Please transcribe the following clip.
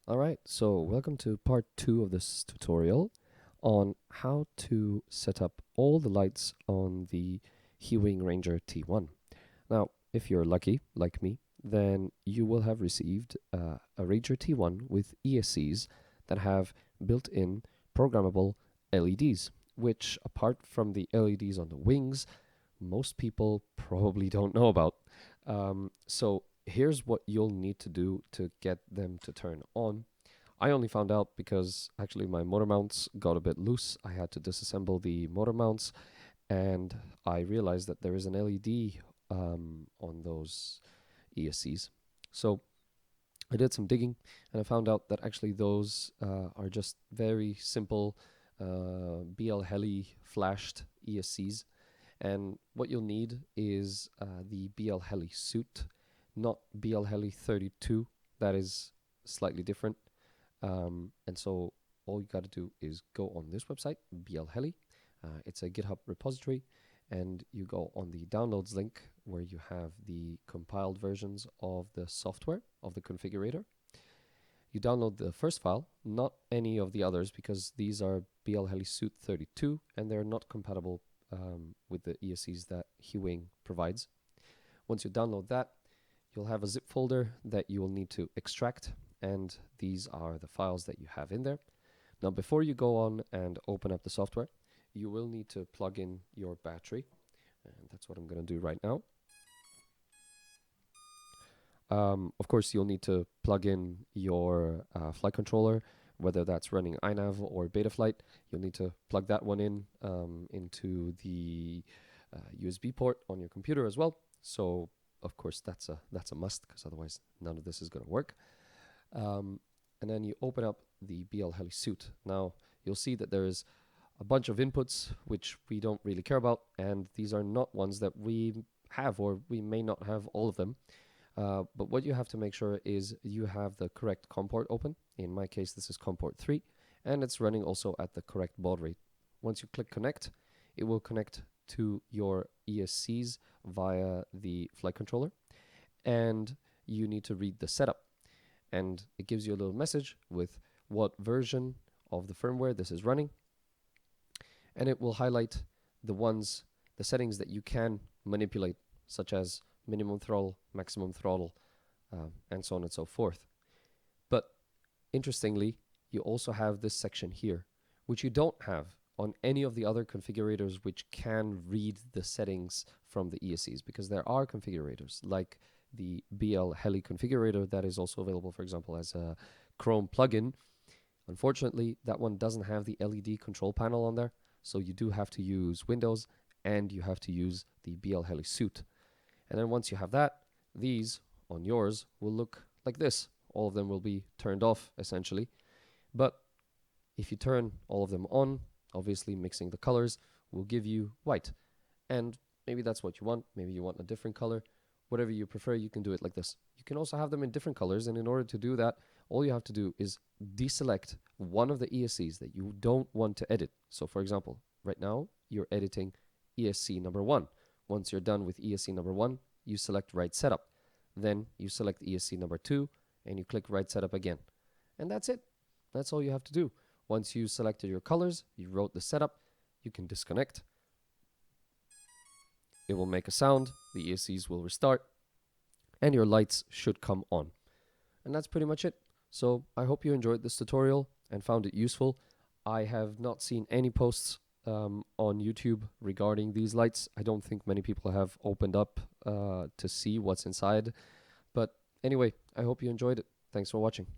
Alright, so welcome to part 2 of this tutorial on how to set up all the lights on the Heewing Ranger T-1. Now, if you're lucky, like me, then you will have received a Ranger T-1 with ESCs that have built-in programmable LEDs, which, apart from the LEDs on the wings, most people probably don't know about. So here's what you'll need to do to get them to turn on. I only found out because actually my motor mounts got a bit loose. I had to disassemble the motor mounts, and I realized that there is an LED on those ESCs. So I did some digging, and I found out that actually those are just very simple BLHeli flashed ESCs. And what you'll need is the BLHeliSuite, not BLHeli32. That is slightly different. And so all you got to do is go on this website, BLHeli. It's a GitHub repository, and you go on the downloads link where you have the compiled versions of the software, of the configurator. You download the first file, not any of the others, because these are BLHeliSuite 32 and they're not compatible with the ESCs that Heewing provides. Once you download that, you'll have a zip folder that you will need to extract, and these are the files that you have in there. Now, before you go on and open up the software, you will need to plug in your battery, and that's what I'm going to do right now. Of course, you'll need to plug in your flight controller, whether that's running iNav or Betaflight. You'll need to plug that one in into the USB port on your computer as well. So, of course, that's a must, because otherwise none of this is going to work. And then you open up the BLHeliSuite. Now, you'll see that there is a bunch of inputs which we don't really care about, and these are not ones that we have, or we may not have all of them. But what you have to make sure is you have the correct COM port open. In my case, this is COM port 3, and it's running also at the correct baud rate. Once you click connect, it will connect to your ESCs via the flight controller, and you need to read the setup. And it gives you a little message with what version of the firmware this is running, and it will highlight the settings that you can manipulate, such as minimum throttle, maximum throttle, and so on and so forth. But interestingly, you also have this section here, which you don't have on any of the other configurators which can read the settings from the ESCs, because there are configurators like the BLHeli configurator that is also available, for example, as a Chrome plugin. Unfortunately, that one doesn't have the LED control panel on there, so you do have to use Windows, and you have to use the BLHeliSuite. And then once you have that, these on yours will look like this. All of them will be turned off, essentially. But if you turn all of them on, obviously mixing the colors will give you white. And maybe that's what you want. Maybe you want a different color. Whatever you prefer, you can do it like this. You can also have them in different colors, and in order to do that, all you have to do is deselect one of the ESCs that you don't want to edit. So for example, right now, you're editing ESC number 1. Once you're done with ESC number 1, you select Right Setup. Then you select ESC number 2, and you click Right Setup again. And that's it. That's all you have to do. Once you selected your colors, you wrote the setup, you can disconnect. It will make a sound, the ESCs will restart, and your lights should come on. And that's pretty much it. So I hope you enjoyed this tutorial and found it useful. I have not seen any posts on YouTube regarding these lights. I don't think many people have opened up to see what's inside. But anyway, I hope you enjoyed it. Thanks for watching.